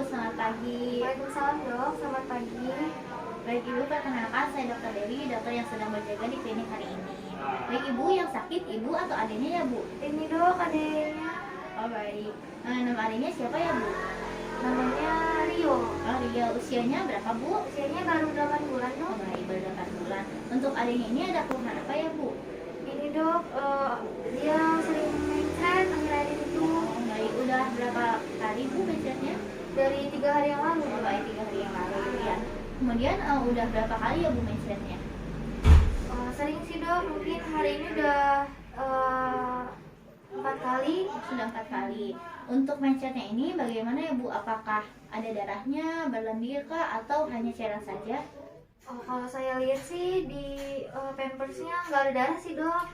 selamat pagi. Waalaikumsalam dok, selamat pagi. Baik Ibu, perkenalkan saya Dr. Dewi, dokter yang sedang berjaga di klinik hari ini. Baik Ibu, yang sakit Ibu atau adiknya ya Bu? Ini dok adanya, Oh baik. Nama adiknya siapa ya Bu? namanya Rio. Oh Ria, usianya berapa Bu? Usianya baru 8 bulan Oh dok. baik, baru 8 bulan. Untuk adiknya ini ada keluhan apa ya Bu? Ini dok, dia sering mencret akhir-akhir itu Oh baik, udah berapa kali Bu mencetnya? dari 3 hari yang lalu. Oh baik, 3 hari yang lalu ya. Kemudian udah berapa kali ya Bu mencetnya? Sering sih dok, mungkin hari ini udah 4 kali. Sudah 4 kali. Untuk mencetnya ini bagaimana ya Bu? Apakah ada darahnya, berlendir kah, atau hanya cairan saja? Kalau saya lihat sih di pampersnya nggak ada darah sih dok.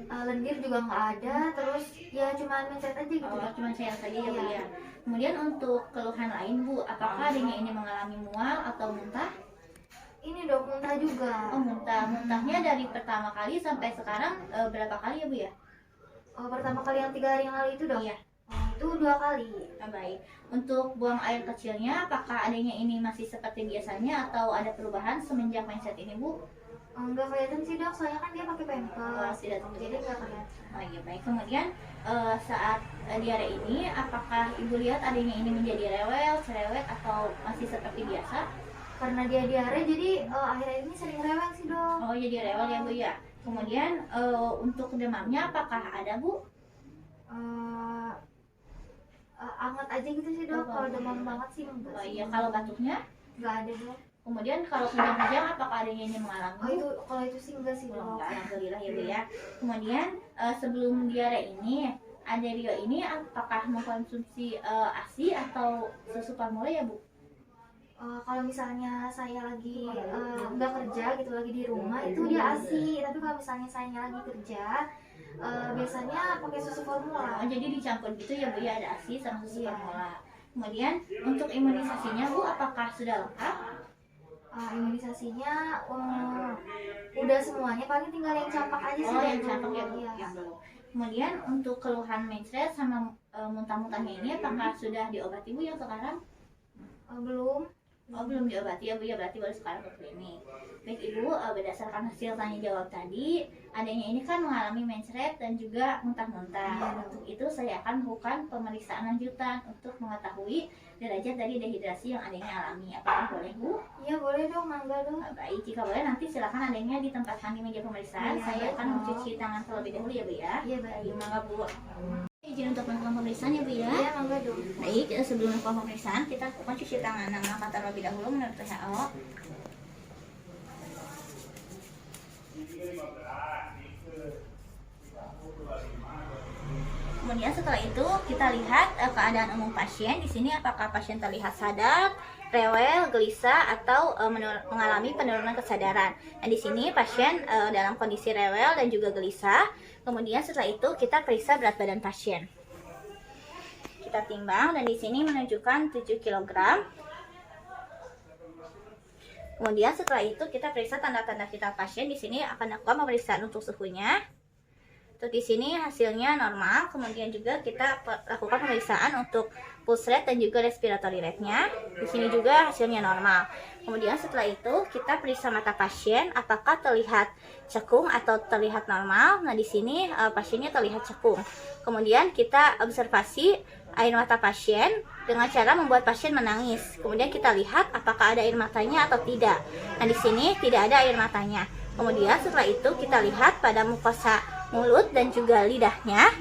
Lendir juga nggak ada, terus ya cuma mencret aja gitu. Oh, cuma cairan saja ya Bu Iya. ya. Kemudian untuk keluhan lain Bu, apakah adanya ini mengalami mual atau muntah? Ini dok muntah juga. Oh muntah, muntahnya dari pertama kali sampai sekarang berapa kali ya Bu ya? Pertama kali yang 3 hari yang lalu itu dok. Iya. Itu 2 kali. Oh, baik. Untuk buang air kecilnya, apakah adanya ini masih seperti biasanya atau ada perubahan semenjak mencet ini Bu? Enggak kelihatan sih dok, soalnya kan dia pakai Oh, pampers. tidak Jadi nggak kelihatan. Oh iya baik. Kemudian saat diare ini, apakah Ibu lihat adanya ini menjadi rewel, cerewet atau masih seperti biasa? Karena dia diare, jadi akhir-akhir ini sering rewel sih dok. Oh jadi rewel ya Bu ya. Kemudian untuk demamnya apakah ada Bu? Eh, Anget aja gitu sih dok. Oh, Kalau demam banget sih enggak Oh sih. iya, kalau batuknya? Nggak ada dok. Kemudian kalau kejang-kejang apakah adanya ini mengalami? Oh itu kalau itu sih enggak sih Oh, dok. enggak, alhamdulillah ya Bu ya. Kemudian sebelum diare ini, Rio ini apakah mengkonsumsi ASI atau susu formula ya Bu? Kalau misalnya saya lagi nggak kerja gitu, lagi di rumah itu dia ASI. Tapi kalau misalnya saya lagi kerja, biasanya pakai susu formula. Oh, jadi dicampur gitu ya Bu ya, ada ASI sama susu Iya. formula. Kemudian untuk imunisasinya Bu, apakah sudah lengkap? Imunisasinya udah semuanya, paling tinggal yang campak aja sih. Oh, yang yang belum. campak ya Bu, Iya. yang belum. Kemudian untuk keluhan mencret sama muntah-muntahnya ini apakah sudah diobati Bu yang sekarang? Belum. Oh belum diobati ya Bu ya, berarti baru sekarang ke klinik. Baik Ibu, berdasarkan hasil tanya jawab tadi, adanya ini kan mengalami mencret dan juga muntah-muntah. Untuk itu saya akan melakukan pemeriksaan lanjutan untuk mengetahui derajat dari dehidrasi yang adanya alami. Apakah boleh Bu? Iya boleh dong, mangga dong. Baik, jika boleh nanti silakan adanya ditempatkan di meja pemeriksaan. Iya, Saya akan betul. mencuci tangan terlebih dahulu ya Bu ya. Iya baik. Mangga Bu. Izin untuk melakukan pemeriksaan ya Bu ya. Iya mangga dong. Baik, sebelum melakukan pemeriksaan kita lakukan cuci tangan mengangkat terlebih dahulu menurut WHO. Kemudian setelah itu kita lihat keadaan umum pasien. Di sini apakah pasien terlihat sadar, rewel, gelisah, atau mengalami penurunan kesadaran. Nah, di sini pasien dalam kondisi rewel dan juga gelisah. Kemudian setelah itu kita periksa berat badan pasien. Kita timbang dan di sini menunjukkan 7 kg. Kemudian setelah itu kita periksa tanda-tanda vital pasien. Di sini akan lakukan pemeriksaan untuk suhunya. Untuk di sini hasilnya normal. Kemudian juga kita lakukan pemeriksaan untuk pulse rate dan juga respiratory rate-nya. Di sini juga hasilnya normal. Kemudian setelah itu kita periksa mata pasien apakah terlihat cekung atau terlihat normal. Nah, di sini pasiennya terlihat cekung. Kemudian kita observasi air mata pasien dengan cara membuat pasien menangis. Kemudian kita lihat apakah ada air matanya atau tidak. Nah, di sini tidak ada air matanya. Kemudian setelah itu kita lihat pada mukosa mulut dan juga lidahnya.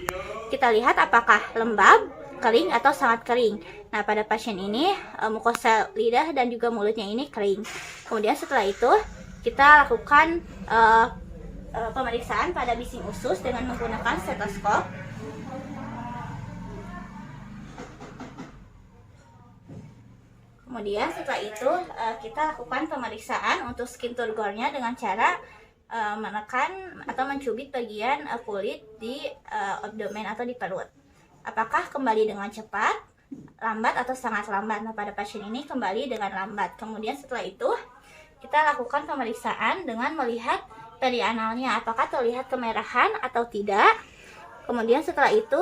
Kita lihat apakah lembab, kering atau sangat kering. Nah, pada pasien ini mukosa lidah dan juga mulutnya ini kering. Kemudian setelah itu kita lakukan pemeriksaan pada bising usus dengan menggunakan stetoskop. Kemudian setelah itu kita lakukan pemeriksaan untuk skin turgornya dengan cara menekan atau mencubit bagian kulit di abdomen atau di perut. Apakah kembali dengan cepat, lambat atau sangat lambat? Nah, pada pasien ini kembali dengan lambat. Kemudian setelah itu kita lakukan pemeriksaan dengan melihat perianalnya apakah terlihat kemerahan atau tidak. Kemudian setelah itu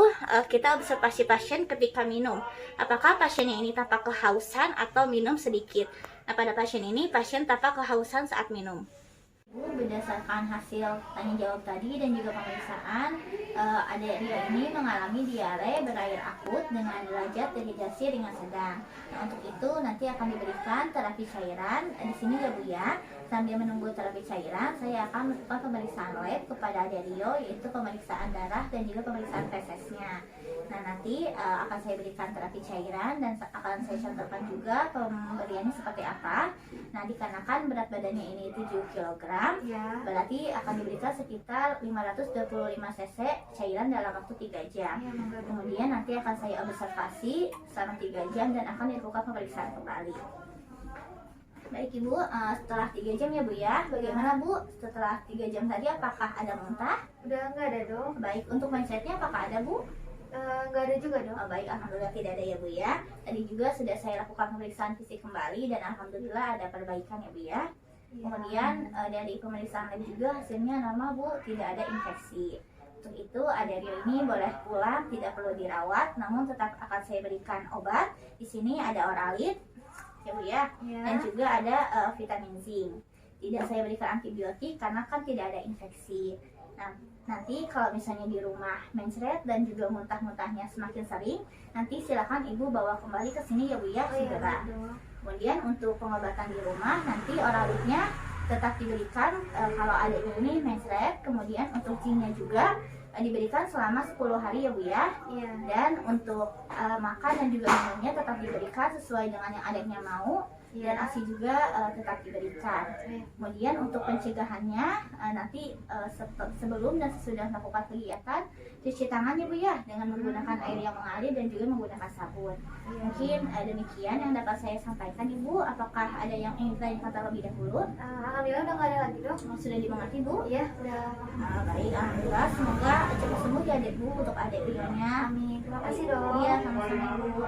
kita observasi pasien ketika minum. Apakah pasiennya ini tampak kehausan atau minum sedikit? Nah, pada pasien ini pasien tampak kehausan saat minum. Berdasarkan hasil tanya jawab tadi dan juga pemeriksaan, adik Rio ini mengalami diare berair akut dengan derajat dehidrasi ringan sedang. Nah, untuk itu nanti akan diberikan terapi cairan di sini ya Bu ya. Sambil menunggu terapi cairan, saya akan melakukan pemeriksaan lab kepada adik Rio, yaitu pemeriksaan darah dan juga pemeriksaan fesesnya. Nah, nanti akan saya berikan terapi cairan dan akan saya contohkan juga pemberiannya seperti apa. Nah, dikarenakan berat badannya ini 7 kg, Ya. berarti akan diberikan sekitar 525 cc cairan dalam waktu 3 jam. Ya, monggo. Kemudian nanti akan saya observasi selama 3 jam dan akan dilakukan pemeriksaan kembali. Baik Ibu, setelah 3 jam ya Bu ya, bagaimana Bu? Setelah 3 jam tadi apakah ada muntah? Udah nggak ada dok? Baik, untuk mindsetnya apakah ada Bu? Nggak ada juga dok. Oh, baik, alhamdulillah tidak ada ya Bu ya. Tadi juga sudah saya lakukan pemeriksaan fisik kembali dan alhamdulillah ada perbaikan ya Bu ya. Kemudian dari pemeriksaan lab juga hasilnya normal Bu, tidak ada infeksi. Untuk itu adik Rio ini boleh pulang, tidak perlu dirawat, namun tetap akan saya berikan obat. Di sini ada Oralit ya Bu ya, dan juga ada vitamin zinc. Tidak saya berikan antibiotik karena kan tidak ada infeksi. Nah, nanti kalau misalnya di rumah mencret dan juga muntah-muntahnya semakin sering, nanti silakan Ibu bawa kembali ke sini ya Bu ya, segera. Kemudian untuk pengobatan di rumah nanti Oralitnya tetap diberikan kalau adik ini mencret. Kemudian untuk zincnya juga diberikan selama 10 hari ya Bu ya. Iya. Dan untuk makan dan juga minumnya tetap diberikan sesuai dengan yang adiknya mau. Dan ASI juga tetap diberikan. Kemudian untuk pencegahannya nanti sebelum dan sesudah melakukan kegiatan cuci tangan ya Bu ya, dengan menggunakan air yang mengalir dan juga menggunakan sabun. Mungkin demikian yang dapat saya sampaikan Ibu. Apakah ada yang ingin ditanyakan terlebih dahulu? Alhamdulillah udah nggak ada lagi dok. Sudah dimengerti Bu? Iya udah. Baik, alhamdulillah. Semoga cepat sembuh ya adik Bu untuk adik Rionya. Amin. Terima kasih dok. Iya, sama-sama Ibu.